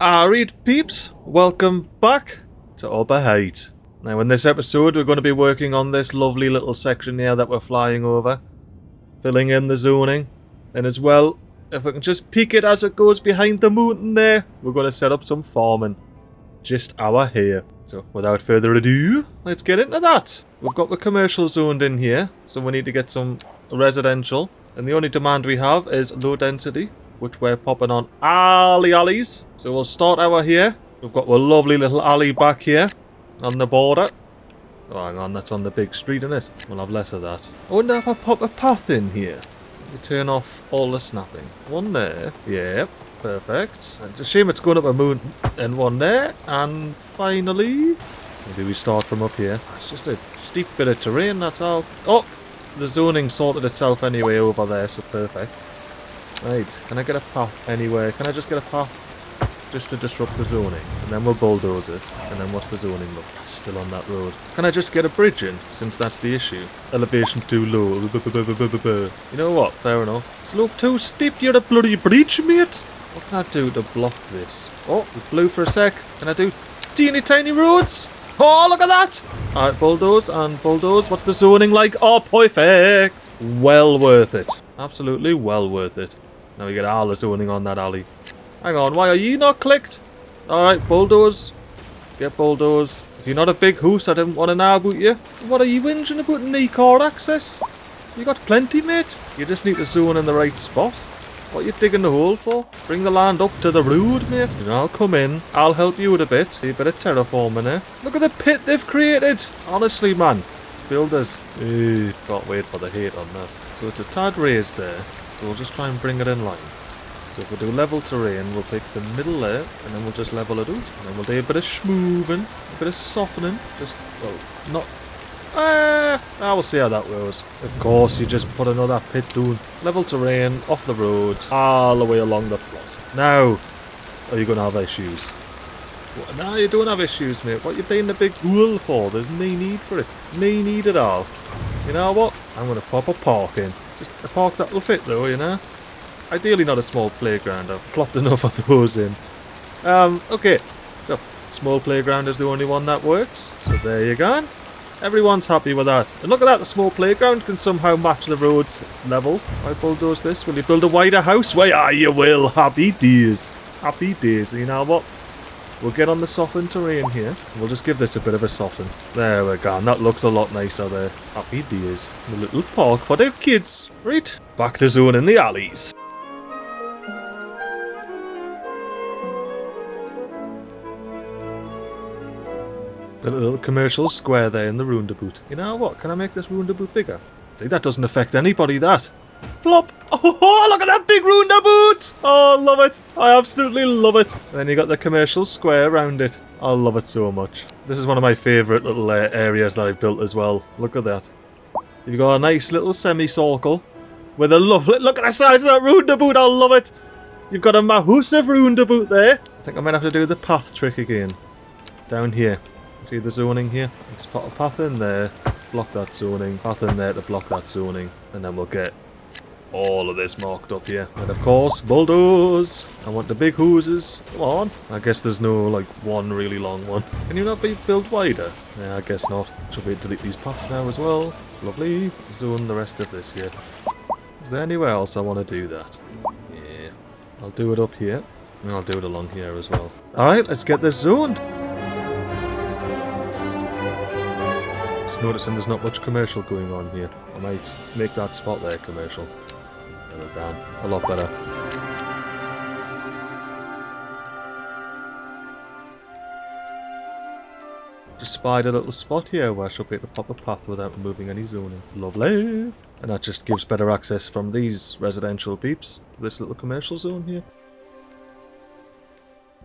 Alright peeps, welcome back to Upper Height. Now in this episode we're going to be working on this lovely little section here that we're flying over. Filling in the zoning. And as well, if we can just peek it as it goes behind the mountain there, we're going to set up some farming. Just our here. So without further ado, let's get into that. We've got the commercial zoned in here, so we need to get some residential. And the only demand we have is low density, which we're popping on alleys. So we'll start our here. We've got a lovely little alley back here on the border. Oh, hang on, that's on the big street, isn't it? We'll have less of that. I wonder if I pop a path in here. You turn off all the snapping. One there. Yep, perfect. It's a shame it's going up a mountain. And one there. And finally, maybe we start from up here. It's just a steep bit of terrain, that's all. Oh, the zoning sorted itself anyway over there, so perfect. Right, can I get a path anywhere? Can I just get a path just to disrupt the zoning? And then we'll bulldoze it. And then what's the zoning look? Still on that road. Can I just get a bridge in, since that's the issue? Elevation too low. You know what? Fair enough. Slope too steep, you're a bloody bridge, mate. What can I do to block this? Oh, it's blue for a sec. Can I do teeny tiny roads? Oh, look at that! Alright, bulldoze and bulldoze. What's the zoning like? Oh, perfect! Well worth it. Absolutely well worth it. Now we get all the zoning on that alley. Hang on, why are you not clicked? Alright, bulldoze. Get bulldozed. If you're not a big hoose, I didn't want to know about you. What are you whinging about knee car access? You got plenty, mate. You just need to zone in the right spot. What are you digging the hole for? Bring the land up to the road, mate. And I'll come in. I'll help you with a bit. See a bit of terraforming there. Look at the pit they've created. Honestly, man. Builders. Can't wait for the hate on that. So it's a tad raised there. So we'll just try and bring it in line. So if we do level terrain, we'll pick the middle there, and then we'll just level it out. And then we'll do a bit of smoothing, a bit of softening. Just, well, not... we'll see how that goes. Of course, you just put another pit down. Level terrain, off the road, all the way along the plot. Now, are you going to have issues? What? No, you don't have issues, mate. What you doing the big hole for? There's no need for it. No need at all. You know what? I'm going to pop a park in. Just a park that'll fit though, you know? Ideally not a small playground. I've plopped enough of those in. Okay. So, small playground is the only one that works. So there you go. Everyone's happy with that. And look at that, the small playground can somehow match the road's level. I bulldoze this. Will you build a wider house? Why, you will. Happy days. Happy days. You know what? We'll get on the softened terrain here. We'll just give this a bit of a soften. There we go. That looks a lot nicer there. Happy days. A little park for the kids. Right. Back to zoning the alleys. Got a little commercial square there in the roundabout. You know what? Can I make this roundabout bigger? See, that doesn't affect anybody, that. Plop! Oh, look at that big roundabout! Oh, I love it. I absolutely love it. And then you got the commercial square around it. I love it so much. This is one of my favourite little areas that I've built as well. Look at that. You've got a nice little semicircle with a lovely... Look at the size of that roundabout. I love it. You've got a massive roundabout there. I think I might have to do the path trick again. Down here. See the zoning here? Let's put a path in there. Block that zoning. Path in there to block that zoning. And then we'll get all of this marked up here. And of course, bulldoze. I want the big hoses. Come on. I guess there's no, like, one really long one. Can you not be built wider? Yeah, I guess not. Should we delete these paths now as well? Lovely. Zone the rest of this here. Is there anywhere else I want to do that? Yeah. I'll do it up here. And I'll do it along here as well. Alright, let's get this zoned. Noticing there's not much commercial going on here. I might make that spot there commercial. There we go. A lot better. Just spied a little spot here where I should be able to pop a path without removing any zoning. Lovely! And that just gives better access from these residential peeps to this little commercial zone here.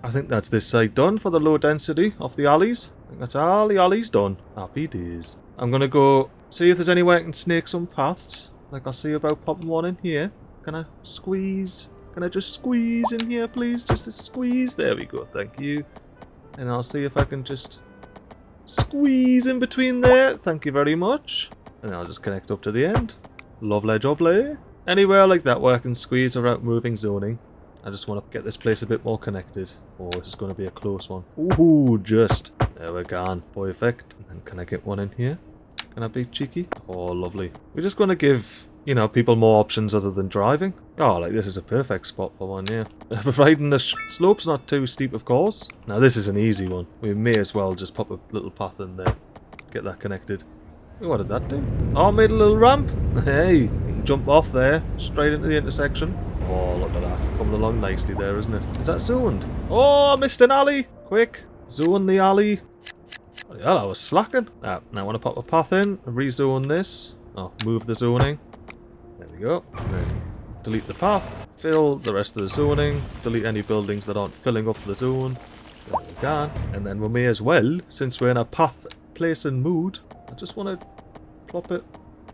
I think that's this side done for the low density of the alleys. I think that's all the alleys done. Happy days. I'm going to go see if there's any way I can snake some paths. Like I'll see about popping one in here. Can I squeeze? Can I just squeeze in here, please? Just a squeeze. There we go. Thank you. And I'll see if I can just squeeze in between there. Thank you very much. And I'll just connect up to the end. Lovely jubbly. Anywhere like that where I can squeeze without moving zoning. I just want to get this place a bit more connected. Oh, this is going to be a close one. Ooh, just. There we're gone. Perfect. And can I get one in here? Can I be cheeky? Oh, lovely. We're just going to give, you know, people more options other than driving. Oh, like this is a perfect spot for one, yeah. Providing the slope's not too steep, of course. Now, this is an easy one. We may as well just pop a little path in there. Get that connected. What did that do? Oh, made a little ramp. Hey, you can jump off there, straight into the intersection. Oh, look at that. Coming along nicely there, isn't it? Is that zoned? Oh, I missed an alley. Quick, zone the alley. Oh, yeah, that was slacking. Now I want to pop a path in, rezone this. Oh, move the zoning. There we go. And then delete the path, fill the rest of the zoning, delete any buildings that aren't filling up the zone. There we go. And then we may as well, since we're in a path placing mood, I just want to plop it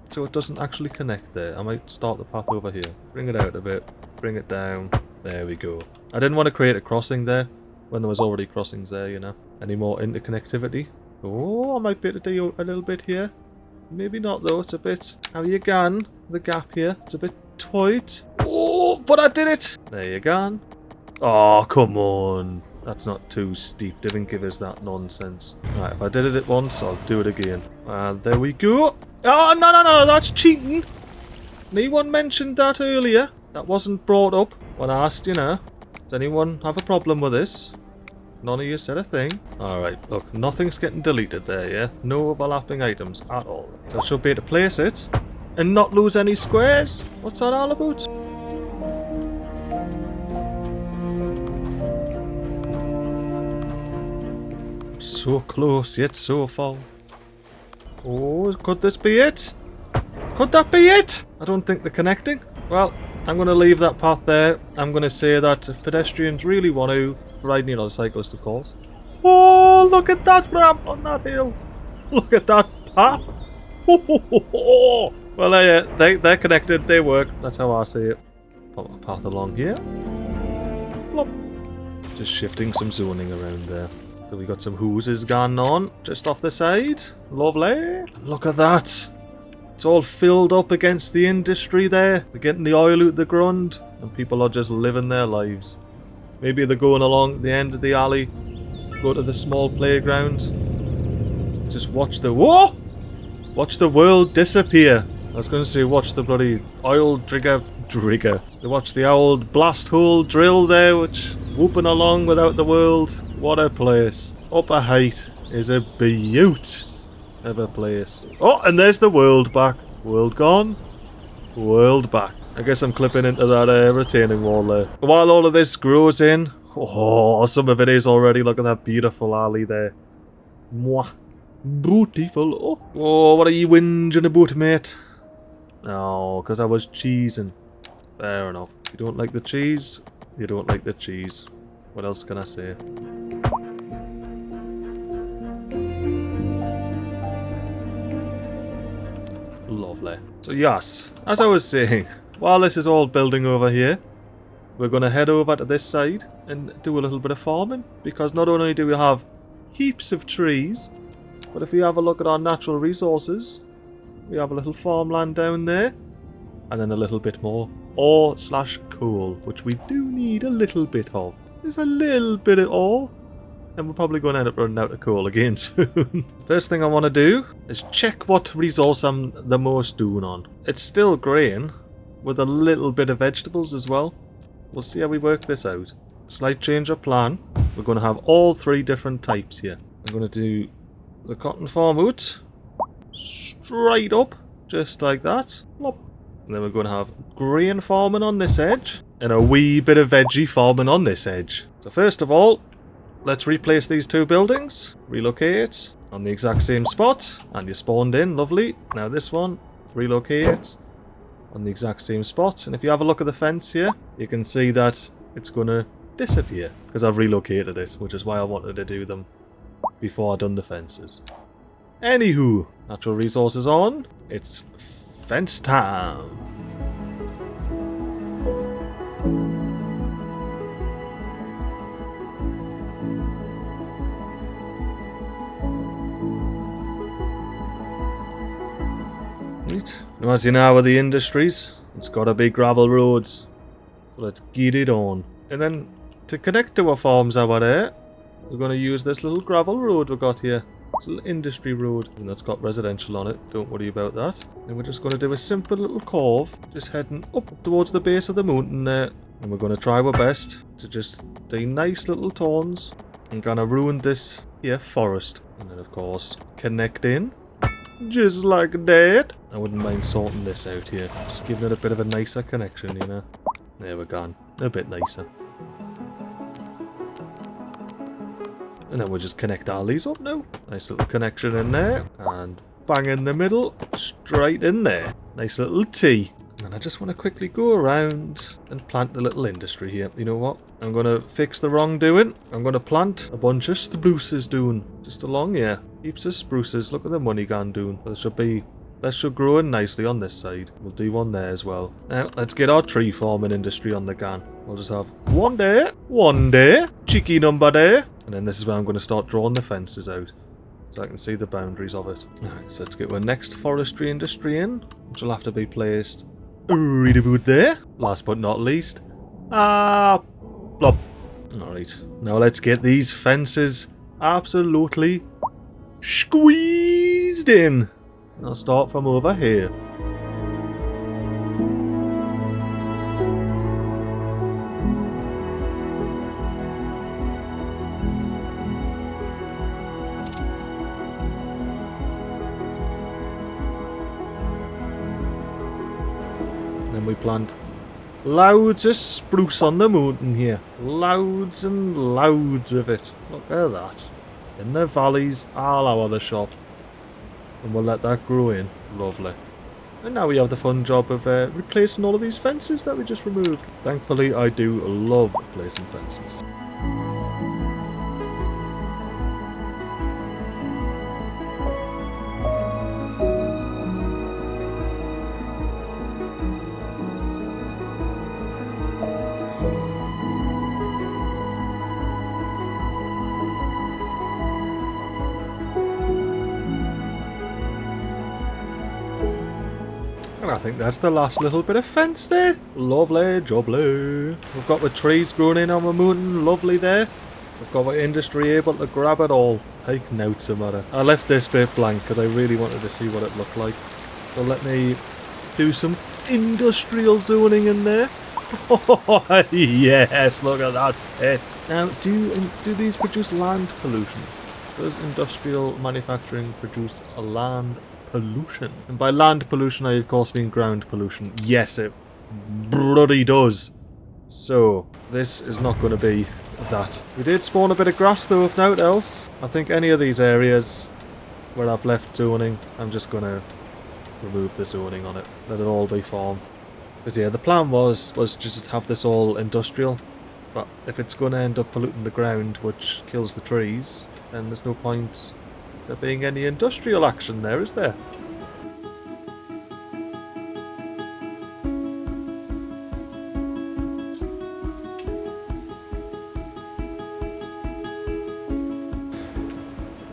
so it doesn't actually connect there. I might start the path over here. Bring it out a bit, bring it down. There we go. I didn't want to create a crossing there when there was already crossings there, you know. Any more interconnectivity? Oh, I might be able to do a little bit here. Maybe not though, it's a bit... How you gone? The gap here, it's a bit tight. Oh, but I did it! There you gone. Oh, come on. That's not too steep. Didn't give us that nonsense. Right, if I did it once, I'll do it again. And there we go. Oh, no, that's cheating. Anyone mentioned that earlier? That wasn't brought up when I asked, you know. Does anyone have a problem with this? None of you said a thing. Alright, look, nothing's getting deleted there, yeah? No overlapping items at all. So I should be able to place it and not lose any squares. What's that all about? So close, yet so far. Oh, could this be it? Could that be it? I don't think they're connecting. Well, I'm going to leave that path there. I'm going to say that if pedestrians really want to, riding you on a cyclist, of course. Oh, look at that ramp on that hill. Look at that path. Well, they're connected. They work. That's how I see it. Pop a path along here. Plop. Just shifting some zoning around there. So we got some hoses going on just off the side. Lovely. And look at that. It's all filled up against the industry there. They're getting the oil out the ground. And people are just living their lives. Maybe they're going along the end of the alley. Go to the small playground. Just watch the... Whoa! Watch the world disappear. I was going to say watch the bloody oil drigger. They watch the old blast hole drill there, which whooping along without the world. What a place. Upper Height is a beaut of a place. Oh, and there's the world back. World gone. World back. I guess I'm clipping into that retaining wall there. While all of this grows in, oh, some of it is already. Look at that beautiful alley there. Mwah. Beautiful. Oh, what are you whinging about, mate? Oh, because I was cheesing. Fair enough. You don't like the cheese? You don't like the cheese. What else can I say? Lovely. So yes, as I was saying, while this is all building over here, we're going to head over to this side and do a little bit of farming. Because not only do we have heaps of trees, but if we have a look at our natural resources, we have a little farmland down there, and then a little bit more ore/coal, which we do need a little bit of. There's a little bit of ore, and we're probably going to end up running out of coal again soon. First thing I want to do is check what resource I'm the most doing on. It's still grain, with a little bit of vegetables as well. We'll see how we work this out. Slight change of plan. We're going to have all three different types here. I'm going to do the cotton farm out straight up, just like that. Plop. And then we're going to have grain farming on this edge, and a wee bit of veggie farming on this edge. So first of all, let's replace these two buildings. Relocate on the exact same spot, and you spawned in, lovely. Now this one, relocate on the exact same spot, and if you have a look at the fence here, you can see that it's going to disappear, because I've relocated it, which is why I wanted to do them before I done the fences. Anywho, natural resources on. It's fence time. Right, now as you know with the industries, it's gotta be gravel roads. So let's get it on. And then to connect to our farms over there, we're going to use this little gravel road we got here. It's a little industry road, and that's got residential on it. Don't worry about that. And we're just going to do a simple little curve, just heading up towards the base of the mountain there. And we're going to try our best to just do nice little turns and kind of ruin this here forest. And then, of course, connect in. Just like that. I wouldn't mind sorting this out here. Just giving it a bit of a nicer connection, you know. There we're gone. A bit nicer. And then we'll just connect all these up now. Nice little connection in there. And bang in the middle. Straight in there. Nice little T. And I just want to quickly go around and plant the little industry here. You know what? I'm going to fix the wrongdoing. I'm going to plant a bunch of spruces doing. Just along here. Heaps of spruces. Look at the money gone doing. That should grow in nicely on this side. We'll do one there as well. Now, let's get our tree farming industry on the gun. We'll just have one there, cheeky number there. And then this is where I'm going to start drawing the fences out. So I can see the boundaries of it. Alright, so let's get our next forestry industry in. Which will have to be placed right about there. Last but not least. Plop. Alright, now let's get these fences absolutely squeezed in. I'll start from over here. Then we plant loads of spruce on the mountain here. Loads and loads of it. Look at that. In the valleys, all over the shop. And we'll let that grow in. Lovely. And now we have the fun job of replacing all of these fences that we just removed. Thankfully, I do love replacing fences. And I think that's the last little bit of fence there. Lovely jubbly. We've got the trees growing in on the mountain. Lovely there. We've got the industry able to grab it all. Take notes about it. I left this bit blank because I really wanted to see what it looked like. So let me do some industrial zoning in there. Oh, yes, look at that pit. Now, do these produce land pollution? Does industrial manufacturing produce a land pollution? And by land pollution, I of course mean ground pollution. Yes, it bloody does. So, this is not going to be that. We did spawn a bit of grass though, if nothing else. I think any of these areas where I've left zoning, I'm just going to remove the zoning on it. Let it all be farm. But yeah, the plan was just to have this all industrial. But if it's going to end up polluting the ground, which kills the trees, then there's no point there being any industrial action there, is there?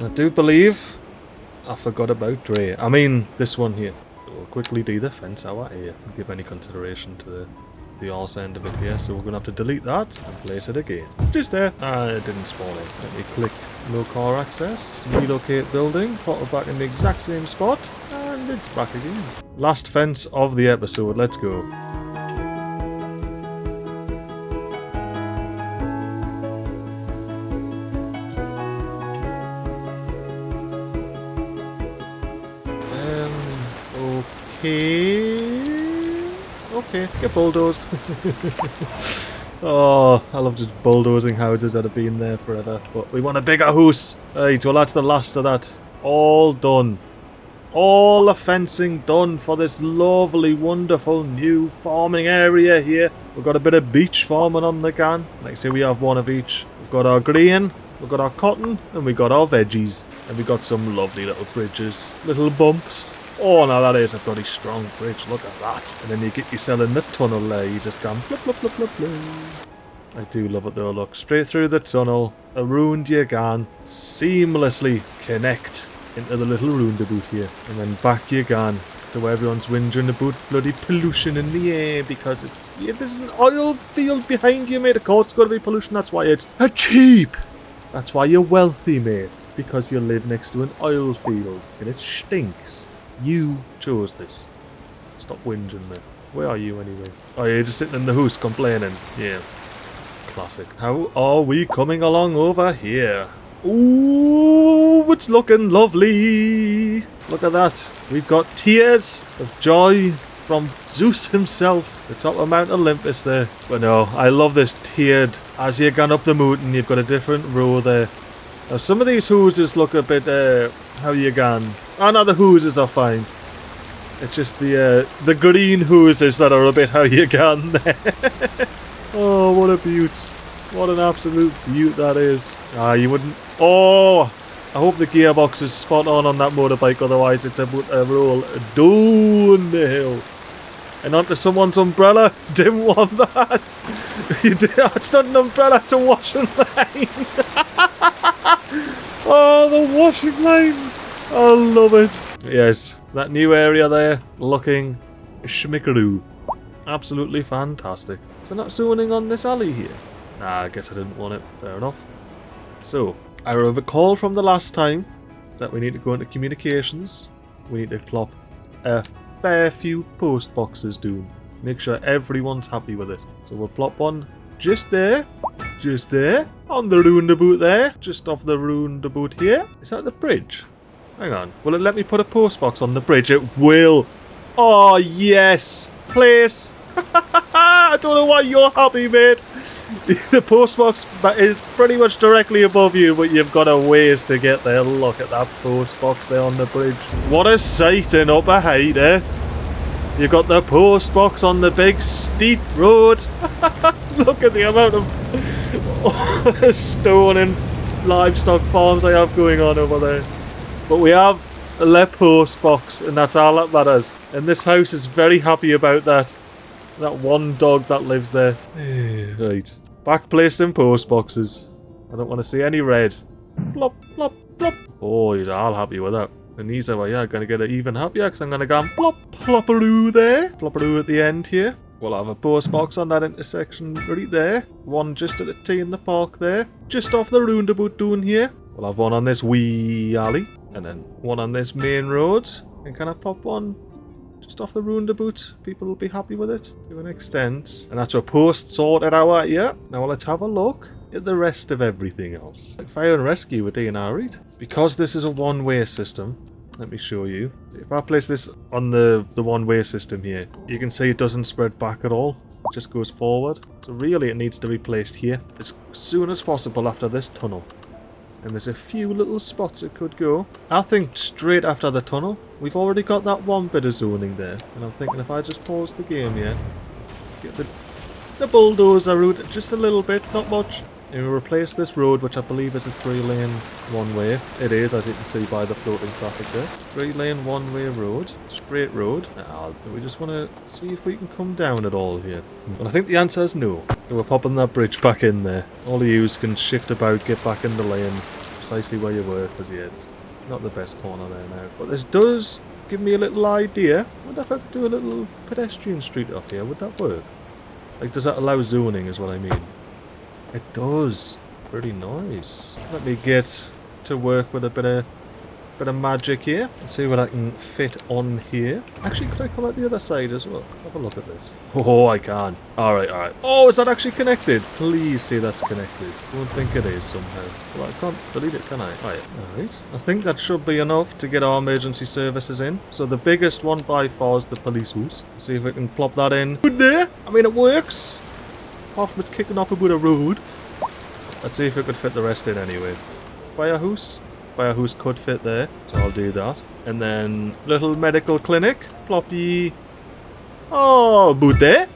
I do believe I forgot about Dre. I mean, this one here. We'll quickly do the fence out here and give any consideration to the arse end of it here. So we're going to have to delete that and place it again. Just there. It didn't spawn it. Let me click no car access. Relocate building. Put it back in the exact same spot. And it's back again. Last fence of the episode. Let's go. Okay, get bulldozed. Oh, I love just bulldozing houses that have been there forever. But we want a bigger house. Right, well that's the last of that. All done. All the fencing done for this lovely, wonderful new farming area here. We've got a bit of beach farming on the can. Like I say, we have one of each. We've got our grain, we've got our cotton, and we got our veggies. And we got some lovely little bridges, little bumps. Oh, now that is a bloody strong bridge. Look at that. And then you get yourself in the tunnel there. You just go blip, blip, blip, blip, blip. I do love it though. Look, straight through the tunnel. Around you can. Seamlessly connect into the little roundabout here. And then back you can. to where everyone's whinging about bloody pollution in the air because there's an oil field behind you, mate. Of course it's got to be pollution. That's why it's cheap. That's why you're wealthy, mate. Because you live next to an oil field and it stinks. You chose this. Stop whinging, mate. Where are you anyway? Oh, you're just sitting in the house complaining. Yeah. Classic. How are we coming along over here? Ooh, it's looking lovely. Look at that. We've got tears of joy from Zeus himself. The top of Mount Olympus there. But no, I love this tiered. As you're going up the mountain, you've got a different row there. Now, some of these houses look a bit, how you going? Oh no, the houses are fine. It's just the green houses that are a bit how you going there. Oh, what a beaut. What an absolute beaut that is. Ah, you wouldn't... Oh! I hope the gearbox is spot on that motorbike, otherwise it's a roll down the hill. And onto someone's umbrella. Didn't want that. It's not an umbrella, it's a washing line. Oh, the washing lines. I love it. Yes, that new area there, looking schmickaroo. Absolutely fantastic. Is there not zoning on this alley here? Nah, I guess I didn't want it. Fair enough. So, I recall from the last time that we need to go into communications. We need to plop a fair few post boxes down. Make sure everyone's happy with it. So we'll plop one just there, on the roundabout there, just off the roundabout here. Is that the bridge? Hang on. Will it let me put a post box on the bridge? It will. Oh, yes. Place. I don't know why you're happy, mate. The post box is pretty much directly above you, but you've got a ways to get there. Look at that post box there on the bridge. What a sight in Upper Height, eh? You've got the post box on the big steep road. Look at the amount of stone and livestock farms I have going on over there. But we have a post box, and that's all that matters. And this house is very happy about that. That one dog that lives there. Right. Back placed in post boxes. I don't want to see any red. Plop, plop, plop. Oh, he's all happy with that. And these are, well, yeah, going to get it even happier because I'm going to go and plop, plopperoo there. Plopperoo at the end here. We'll have a post box on that intersection right there. One just at the T in the park there. Just off the roundabout down here. We'll have one on this wee alley. And then one on this main road. And can I pop one just off the roundabout? People will be happy with it to an extent. And that's a post sorted out here. Now let's have a look at the rest of everything else. Like fire and rescue with DNR, right? Because this is a one-way system, let me show you. If I place this on the one-way system here, you can see it doesn't spread back at all. It just goes forward. So really it needs to be placed here as soon as possible after this tunnel. And there's a few little spots it could go. I think straight after the tunnel. We've already got that one bit of zoning there. And I'm thinking if I just pause the game here, get the bulldozer route just a little bit, not much. And we replace this road, which I believe is a 3-lane one-way. It is, as you can see by the floating traffic there. 3-lane one-way road. Straight road. Now, we just want to see if we can come down at all here. But I think the answer is no. We're popping that bridge back in there. All of you can shift about, get back in the lane, precisely where you were, because yeah, it's not the best corner there now. But this does give me a little idea. I wonder if I could do a little pedestrian street off here. Would that work? Like, does that allow zoning is what I mean? It does. Pretty nice. Let me get to work with a bit of magic here. Let's see what I can fit on here. Actually, could I come out the other side as well? Let's have a look at this. Oh, I can. Alright, alright. Oh, is that actually connected? Please say that's connected. I don't think it is somehow. Well, I can't delete it, can I? Alright. I think that should be enough to get our emergency services in. So the biggest one by far is the police house. Let's see if we can plop that in. Good there. I mean, it works. Apart from it's kicking off about a road. Let's see if it could fit the rest in anyway. Firehouse. Firehouse could fit there, so I'll do that. And then little medical clinic. Ploppy. Oh, boot there.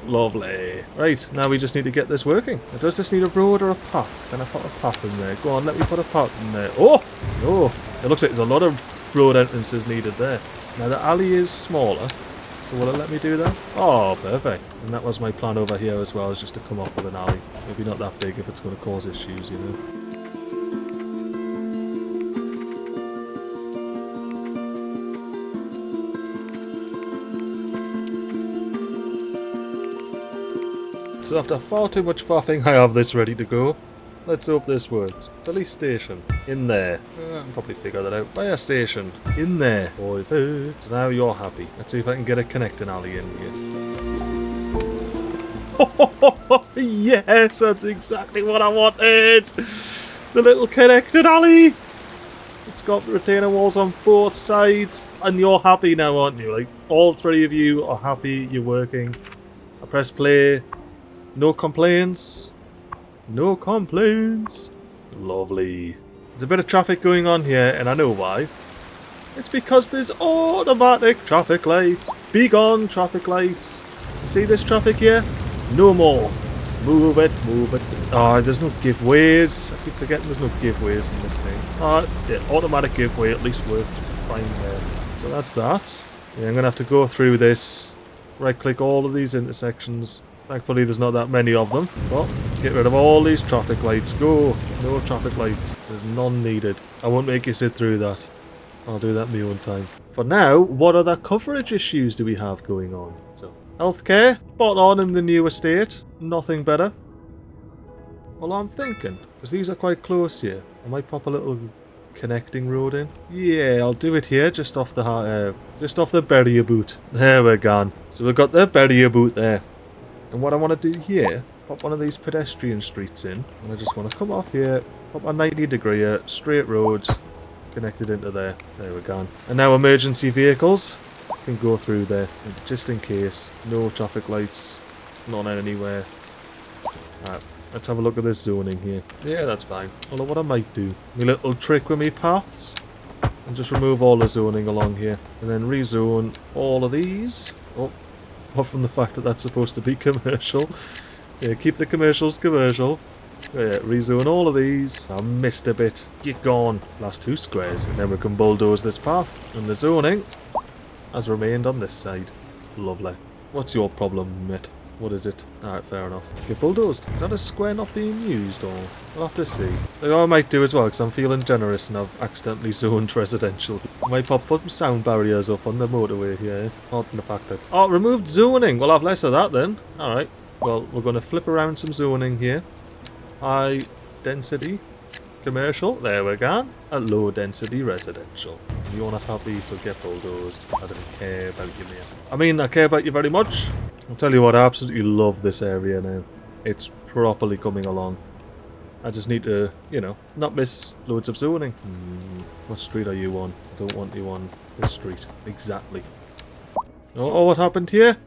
Lovely. Right, now we just need to get this working. Does this need a road or a path? Can I put a path in there? Go on, let me put a path in there. Oh! Oh! It looks like there's a lot of road entrances needed there. Now the alley is smaller. So will it let me do that? Oh, perfect. And that was my plan over here as well, is just to come off with an alley. Maybe not that big if it's going to cause issues, you know. So after far too much faffing, I have this ready to go. Let's hope this works. Police station. In there. I can probably figure that out. Fire station. In there. Boy, so now you're happy. Let's see if I can get a connecting alley in here. Yes, that's exactly what I wanted. The little connecting alley. It's got retainer walls on both sides. And you're happy now, aren't you? Like, all three of you are happy. You're working. I press play. No complaints. No complaints. Lovely. There's a bit of traffic going on here, and I know why. It's because there's automatic traffic lights. Be gone, traffic lights. See this traffic here? No more. Move it, move it. Oh, there's no giveaways. I keep forgetting there's no giveaways in this thing. Yeah, automatic giveaway at least worked fine there. So that's that. Yeah, I'm going to have to go through this. Right click all of these intersections. Thankfully there's not that many of them. But get rid of all these traffic lights. Go. No traffic lights. There's none needed. I won't make you sit through that. I'll do that in my own time. For now, what other coverage issues do we have going on? So, healthcare. Spot on in the new estate. Nothing better. Well, I'm thinking, because these are quite close here, I might pop a little connecting road in. Yeah, I'll do it here, just off the barrier boot. There we're gone. So we've got the barrier boot there. And what I want to do here, pop one of these pedestrian streets in. And I just want to come off here, pop a 90 degree here, straight roads, connected into there. There we're gone. And now emergency vehicles can go through there, just in case. No traffic lights, none anywhere. Alright, let's have a look at this zoning here. Yeah, that's fine. Although what I might do, my little trick with me paths, and just remove all the zoning along here. And then rezone all of these. Oh. Apart from the fact that that's supposed to be commercial. Yeah, keep the commercials commercial. Yeah, rezone all of these. I missed a bit. Get gone. Last two squares. And then we can bulldoze this path. And the zoning has remained on this side. Lovely. What's your problem, mate? What is it? Alright, fair enough. Get bulldozed. Is that a square not being used, or? We'll have to see. Like, what I might do as well, because I'm feeling generous and I've accidentally zoned residential. I might put some sound barriers up on the motorway here. Not in the fact that... Oh, removed zoning! We'll have less of that then. Alright. Well, we're going to flip around some zoning here. High density commercial. There we go. A low density residential. You're not happy, so get bulldozed. I don't care about you, mate. I mean, I care about you very much. I'll tell you what, I absolutely love this area now. It's properly coming along. I just need to, you know, not miss loads of zoning. What street are you on? I don't want you on this street. Exactly. Oh, what happened here?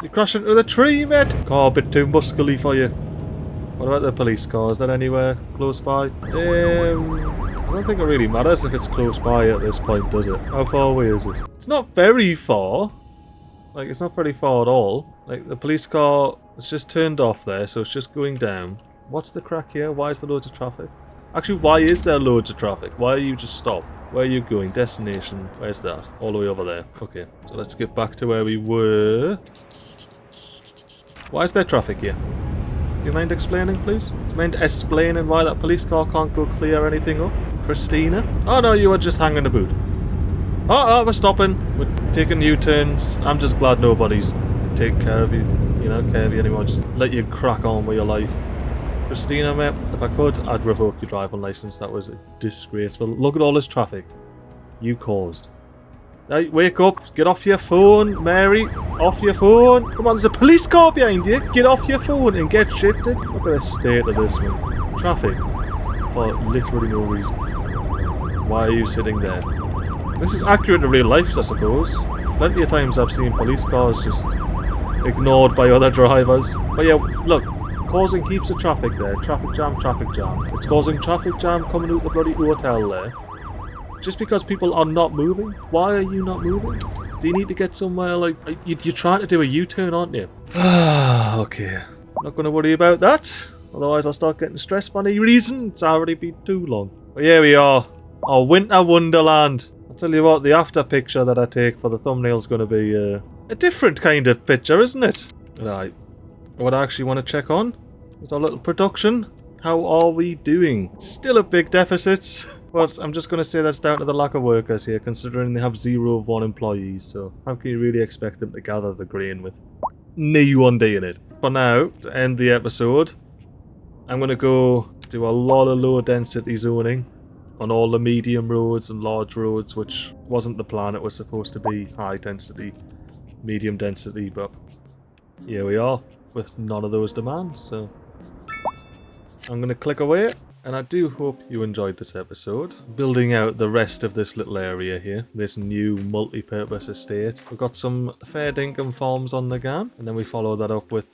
You crashed into the tree, mate! Car a bit too muscly for you. What about the police car? Is that anywhere close by? I don't think it really matters if it's close by at this point, does it? How far away is it? It's not very far. Like, it's not very far at all. Like, the police car is just turned off there, so it's just going down. What's the crack here? Why is there loads of traffic? Actually, why is there loads of traffic? Why are you just stopped? Where are you going? Destination. Where's that? All the way over there. Okay, so let's get back to where we were. Why is there traffic here? Do you mind explaining, please? Do you mind explaining why that police car can't go clear anything up? Christina? Oh no, you were just hanging the boot. Oh, we're stopping. We're taking U-turns. I'm just glad nobody's taking care of you. You know, care of you anymore. Just let you crack on with your life. Christina, mate, if I could, I'd revoke your driving license. That was disgraceful. Look at all this traffic you caused. Now, wake up. Get off your phone, Mary. Off your phone. Come on, there's a police car behind you. Get off your phone and get shifted. Look at the state of this one. Traffic. For literally no reason. Why are you sitting there? This is accurate to real life, I suppose. Plenty of times I've seen police cars just ignored by other drivers. But yeah, look, causing heaps of traffic there. Traffic jam, traffic jam. It's causing traffic jam coming out the bloody hotel there. Just because people are not moving? Why are you not moving? Do you need to get somewhere like... You're trying to do a U-turn, aren't you? Okay. Not going to worry about that. Otherwise I'll start getting stressed for any reason. It's already been too long. But here we are. Our winter wonderland. I'll tell you what, the after picture that I take for the thumbnail is going to be a different kind of picture, isn't it? Right. What I actually want to check on is our little production. How are we doing? Still at big deficits. But I'm just going to say that's down to the lack of workers here, considering they have 0 of 1 employees. So how can you really expect them to gather the grain with knee one day in it. For now, to end the episode, I'm going to go do a lot of low density zoning on all the medium roads and large roads, which wasn't the plan. It was supposed to be high density, medium density, but here we are with none of those demands. So I'm going to click away, and I do hope you enjoyed this episode. Building out the rest of this little area here, this new multi-purpose estate. We've got some fair dinkum farms on the GAN, and then we follow that up with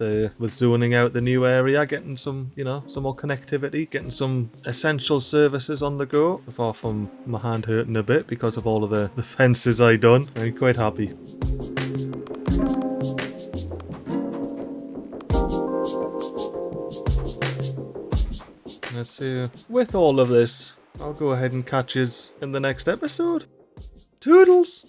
zoning out the new area, getting some, you know, some more connectivity, getting some essential services on the go, apart from my hand hurting a bit because of all of the fences I done. I'm quite happy. Let's see. With all of this, I'll go ahead and catch yous in the next episode. Toodles!